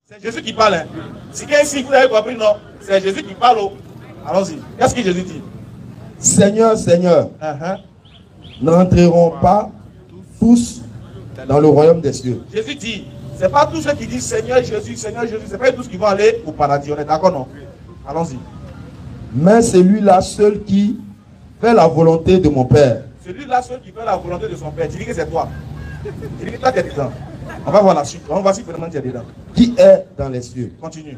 C'est Jésus qui parle. Hein. Si quelqu'un vous avez compris, non, c'est Jésus qui parle. Allons-y. Qu'est-ce que Jésus dit? Seigneur, Seigneur, n'entreront pas tous dans le royaume des cieux. Jésus dit, c'est pas tous ceux qui disent Seigneur Jésus, c'est pas tous qui vont aller au paradis. On est d'accord, non? Allons-y. Mais celui-là seul qui fait la volonté de mon Père. Celui-là seul qui fait la volonté de son Père. Tu dis que c'est toi. Tu dis que toi tu es dedans. On va voir la suite. On va voir si vraiment tu es dedans. Qui est dans les cieux. Continue.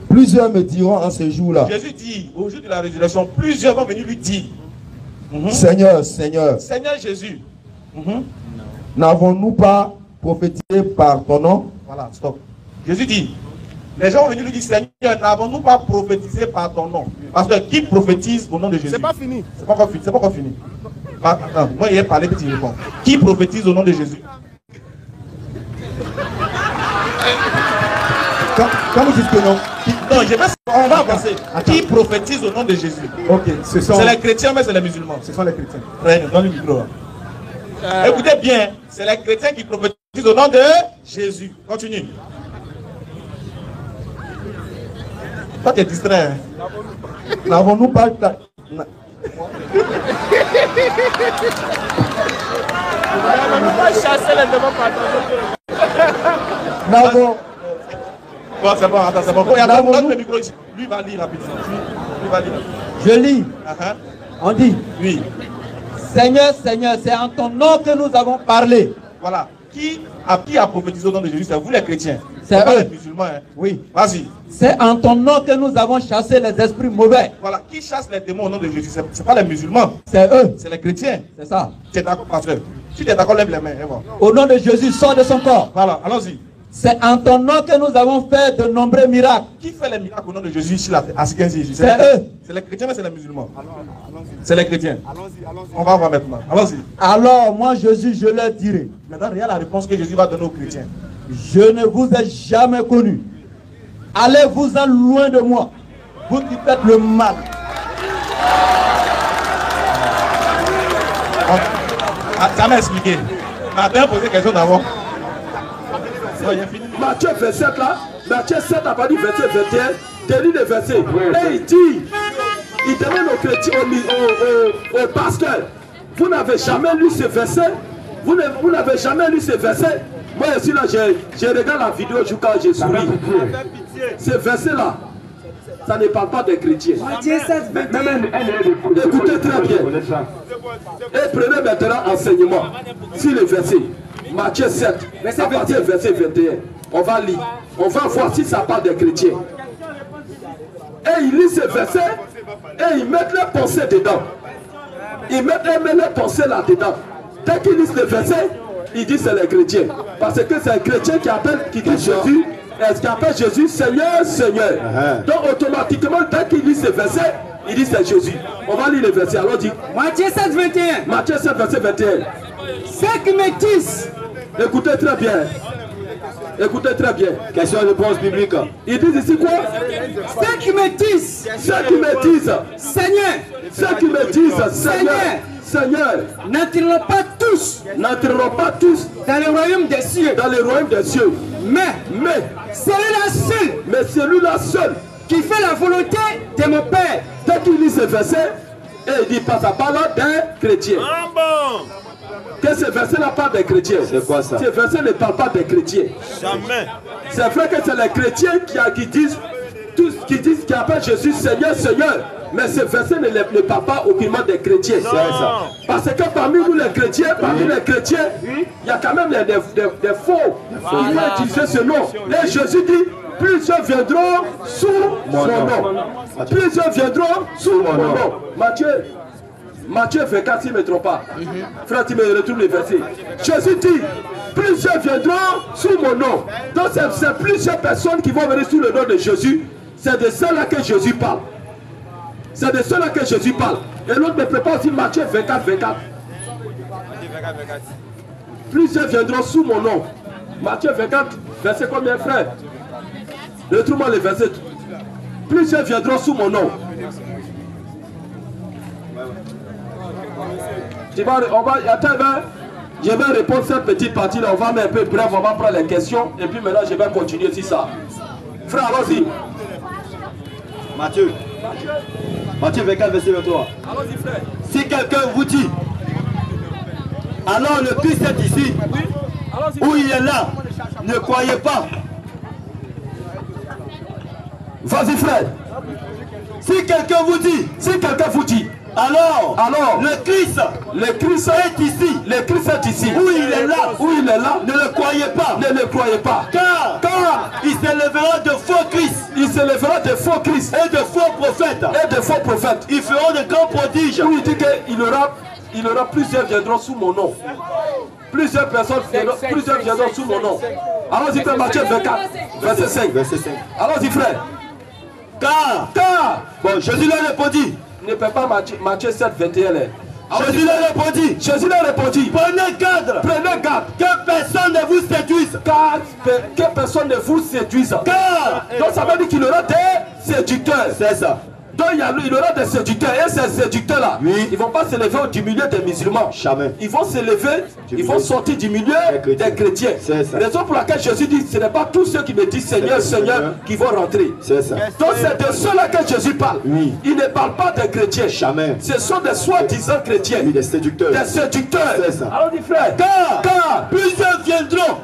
Plusieurs me diront en ce jour-là. Jésus dit, au jour de la résurrection, plusieurs vont venir lui dire. Seigneur, Seigneur. Seigneur Jésus. N'avons-nous pas prophétisé par ton nom? Voilà, stop. Jésus dit, les gens vont venir lui dire, Seigneur, n'avons-nous pas prophétisé par ton nom? Parce que qui prophétise au nom de Jésus? C'est pas fini. C'est pas encore fini. C'est pas encore fini. Attends, moi, il a parlé, puis tu réponds. Qui prophétise au nom de Jésus? Quand vous dites que non. Non, on va avancer. Qui prophétise au nom de Jésus? Ok, c'est les chrétiens, mais c'est les musulmans. Ce sont les chrétiens. Très bien, dans le micro. Écoutez bien, c'est les chrétiens qui prophétisent au nom de Jésus. Continue. Toi, tu es distrait. Hein? N'avons-nous pas... N'avons... Bon, c'est bon, attends, c'est bon. Il y a le micro ici. Lui va lire rapidement. Lui va lire. Je lis. On dit. Oui. Seigneur, Seigneur, c'est en ton nom que nous avons parlé. Voilà. Qui a prophétisé au nom de Jésus? C'est vous les chrétiens. C'est eux. Les musulmans. Hein. Oui. Vas-y. C'est en ton nom que nous avons chassé les esprits mauvais. Voilà. Qui chasse les démons au nom de Jésus? C'est pas les musulmans. C'est eux. C'est les chrétiens. C'est ça. Tu es d'accord, pasteur? Si tu es d'accord, lève les mains. Au nom de Jésus, sors de son corps. Voilà. Allons-y. C'est en ton nom que nous avons fait de nombreux miracles. Qui fait les miracles au nom de Jésus ici, à ce Jésus? C'est eux. C'est les chrétiens, mais c'est les musulmans. C'est les chrétiens. On va voir maintenant. Allons-y. Alors, moi, Jésus, je leur dirai. Maintenant, regarde la réponse que Jésus va donner aux chrétiens. Je ne vous ai jamais connu. Allez-vous-en loin de moi. Vous qui faites le mal. Ça m'a expliqué. Maintenant, posez question d'abord. Matthieu 27 là, Matthieu 7 à partir du verset 21, tu lis le verset. Et il dit, il demande aux chrétiens, aux pasteurs, vous n'avez jamais lu ce verset? Vous n'avez jamais lu ce verset? Moi ici là, je regarde la vidéo quand j'ai souri. Ce verset là, ça ne parle pas des chrétiens. Écoutez très bien. Et prenez maintenant enseignement sur le verset. Matthieu 7, à partir du verset 21. On va lire. On va voir si ça parle des chrétiens. Et il lit ce verset et il met les pensées dedans. Il met les pensées là-dedans. Dès qu'il lit le verset, il dit c'est les chrétiens. Parce que c'est un chrétien qui dit Jésus, qui appelle Jésus Seigneur, Seigneur. Donc automatiquement, dès qu'il lit ce verset, il dit c'est Jésus. On va lire le verset. Alors dit Matthieu 7, 21. Matthieu 7, verset 21. Ceux qui me disent. Écoutez très bien. Écoutez très bien. Question de réponse biblique. Ils disent ici quoi? Ceux qui me disent. Ceux qui me disent. Seigneur. Ceux qui me disent Seigneur. Seigneur. N'entreront pas tous. N'entreront pas tous. Dans le royaume des cieux. Dans le royaume des cieux. Mais. Celui-là seul. Mais celui-là seul. Qui fait la volonté de mon Père. Dès qu'il lit ce verset, et il dit pas ça parle d'un chrétien. Ah bon. Que ce verset-là parle des chrétiens. C'est quoi ça? Ce verset ne parle pas des chrétiens. Jamais. C'est vrai que c'est les chrétiens qui appellent Jésus Seigneur, Seigneur. Mais ce verset ne parle pas aucunement des chrétiens. C'est ça. Parce que parmi nous les chrétiens, il y a quand même des faux qui vont utiliser ce nom. Et Jésus dit, plusieurs viendront sous mon nom. Plusieurs viendront sous mon nom. Matthieu 24, s'il ne me trompe pas. Frère, tu me retrouves les versets. Jésus dit, plusieurs viendront sous mon nom. Donc c'est plusieurs personnes qui vont venir sous le nom de Jésus. C'est de ceux-là que Jésus parle. C'est de ceux-là que Jésus parle. Et l'autre me prépare aussi Matthieu 24, 24. Plusieurs viendront sous mon nom. Matthieu 24, verset combien, frère? Retrouve-moi les versets. Plusieurs viendront sous mon nom. Je vais répondre cette petite partie-là. On va mettre un peu bref, on va prendre les questions. Et puis maintenant, je vais continuer sur ça. Frère, allons-y. Matthieu 24, verset 23. Allons-y, frère. Si quelqu'un vous dit, alors le Christ est ici, où il est là, ne croyez pas. Vas-y, frère. Si quelqu'un vous dit, alors le Christ est ici, où il est là, ne le croyez pas, car il s'élèvera de faux Christ, et de faux prophètes, ils feront de grands prodiges. Où il dit qu'il aura plusieurs viendront sous mon nom. Plusieurs personnes viendront sous mon nom. Allons-y, frère, Matthieu 24, verset 5. Allons-y, frère. Car bon, Jésus leur répondit. Ne peut pas Matthieu 7, 21. Jésus leur répondit. Prenez garde. Que personne ne vous séduise. Que personne ne vous séduise. Car donc ça veut dire qu'il aura des séducteurs. C'est ça. Donc il aura des séducteurs. Et ces séducteurs-là, ils ne vont pas se lever du milieu des musulmans. Jamais. Ils vont se lever, ils vont sortir du milieu des chrétiens. C'est ça. Raison pour laquelle Jésus dit, ce n'est pas tous ceux qui me disent Seigneur, Seigneur, qui vont rentrer. C'est ça. Donc c'est de ceux-là que Jésus parle. Oui. Il ne parle pas des chrétiens. Jamais. Ce sont des soi-disant chrétiens. Oui, des séducteurs. Des séducteurs. C'est ça. Alors dit frère, Car plusieurs viendront.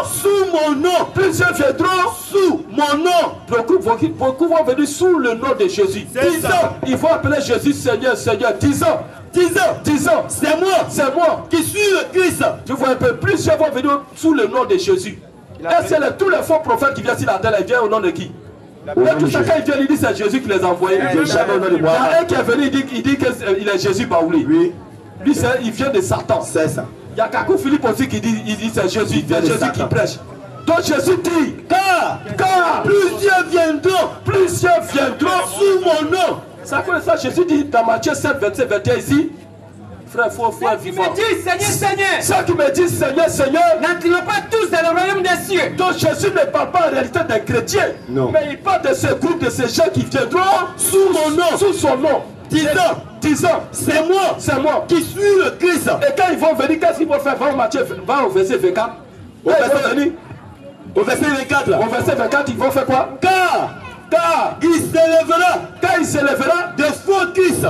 Sous mon nom. Plusieurs viendront sous mon nom. Beaucoup vont venir sous le nom de Jésus. Disant, ils vont appeler Jésus Seigneur, Seigneur. Disant, c'est moi Qui suis le Christ. Tu vois un peu, plusieurs vont venir sous le nom de Jésus. Et c'est tous les faux prophètes qui viennent sur la terre, ils viennent au nom de qui? Et tout chacun il vient, il dit c'est Jésus qui les a envoyés. Il y a un qui est venu, il dit qu'il est Jésus Baouli. Oui. Lui, il vient de Satan. C'est ça. Il y a Kakou Philippe aussi qui dit c'est Jésus, c'est Jésus qui prêche. Donc Jésus dit, car plusieurs viendront sous mon nom. Ça connaît ça, Jésus dit dans Matthieu 7, 27, 21 ici. Frère, faut vivant. Ceux qui me disent Seigneur, Seigneur, n'entreront pas tous dans le royaume des cieux. Donc Jésus ne parle pas en réalité des chrétiens. Non. Mais il parle de ce groupe, de ces gens qui viendront sous mon nom, sous son nom. Disant, c'est moi Qui suis le Christ. Et quand ils vont venir, qu'est-ce qu'ils vont faire? Va au verset 24. Au verset 24 là. Au verset 24, ils vont faire quoi? Car il s'élèvera de faux Christ,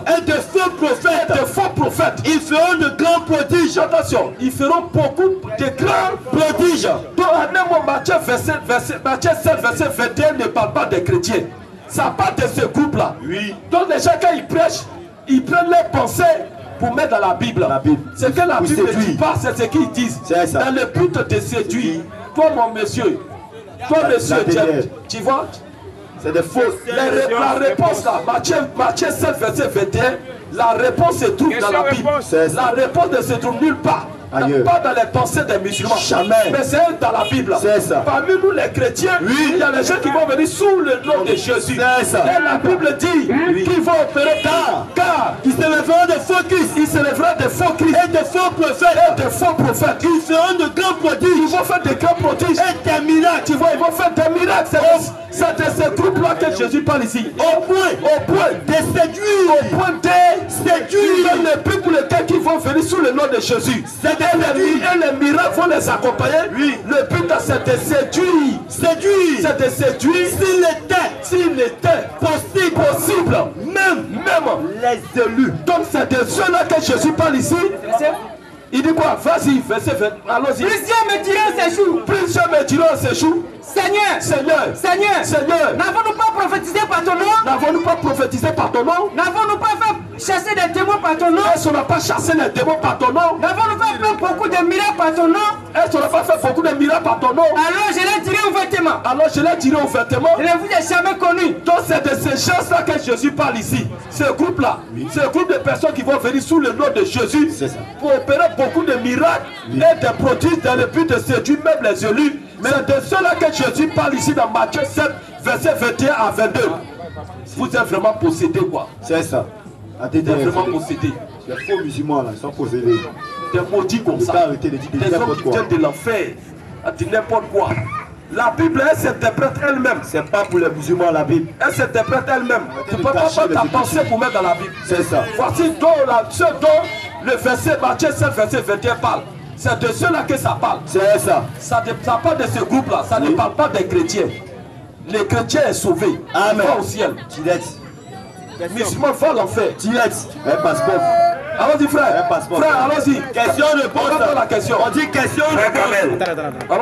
et de faux prophètes, ils feront de grands prodiges. Attention, ils feront beaucoup de grands prodiges. Donc Matthieu 7, verset 21 ne parle pas des chrétiens. Ça parle de ce groupe-là. Oui. Donc les gens quand ils prêchent, ils prennent leurs pensées pour mettre dans la Bible. C'est que la Bible ne dit pas, c'est ce qu'ils disent. Dans le but de séduire. Toi mon monsieur, tu vois, c'est des faux. La réponse là, Matthieu 7, verset 21, la réponse se trouve dans la Bible. La réponse ne se trouve nulle part. Pas dans les pensées des musulmans. Jamais. Mais c'est dans la Bible. C'est ça. Parmi nous les chrétiens, il y a des gens qui vont venir sous le nom de Jésus. C'est ça. Et la Bible dit qu'ils vont opérer car il s'élèvera de faux Christ. Il s'élèvera de faux Christ. Et de faux prophètes. Ils feront de grands prodiges. Ils vont faire de grands prodiges. Et des miracles. Tu vois, ils vont faire des miracles. C'est de ce groupe-là que Jésus parle ici. Au point de séduire. Au point de séduire. Le but pour lequel ils vont venir sous le nom de Jésus. Et les miracles vont les accompagner. Oui. Le but c'est de séduire. C'est de séduire. S'il était possible. Même les élus. Donc c'est de ceux-là que Jésus parle ici. Il dit quoi? Vas-y, verset 20. Allons-y. Plusieurs me diront ces jours. Seigneur, n'avons-nous pas prophétisé par ton nom? N'avons-nous pas fait chasser des démons par ton nom? Est-ce qu'on n'a pas chassé les démons par ton nom? N'avons-nous pas fait beaucoup de miracles par ton nom? Est-ce qu'on n'a pas fait beaucoup de miracles par ton nom? Alors je l'ai tiré ouvertement. Je ne vous ai jamais connu. Donc c'est de ces gens-là que Jésus parle ici. Ce groupe-là, ce groupe de personnes qui vont venir sous le nom de Jésus pour opérer beaucoup de miracles et de prodiges dans le but de séduire même les élus. Mais c'est de ceux-là que Jésus parle ici dans Matthieu 7, verset 21 à 22. Vous êtes vraiment possédés quoi? C'est ça. Vous êtes vraiment possédés. Les faux musulmans là, ils sont possédés. Des maudits comme ça. Des hommes qui viennent de l'enfer. À dire n'importe quoi. La Bible, elle s'interprète elle-même. C'est pas pour les musulmans la Bible. Elle s'interprète elle-même. Tu ne peux pas faire ta pensée pour mettre dans la Bible. C'est ça. Voici ce dont Le verset, Matthieu 7, verset 21 parle. C'est de ceux-là que ça parle. C'est ça. Ça parle de ce groupe-là. Ça ne parle pas des chrétiens. Les chrétiens est sauvé. Amen. Il va au ciel. Musulmans vont l'enfer. Direct. Un passeport. Allons-y, frère. Un passeport. Frère, allons-y. Question de On va prendre la question. On dit question de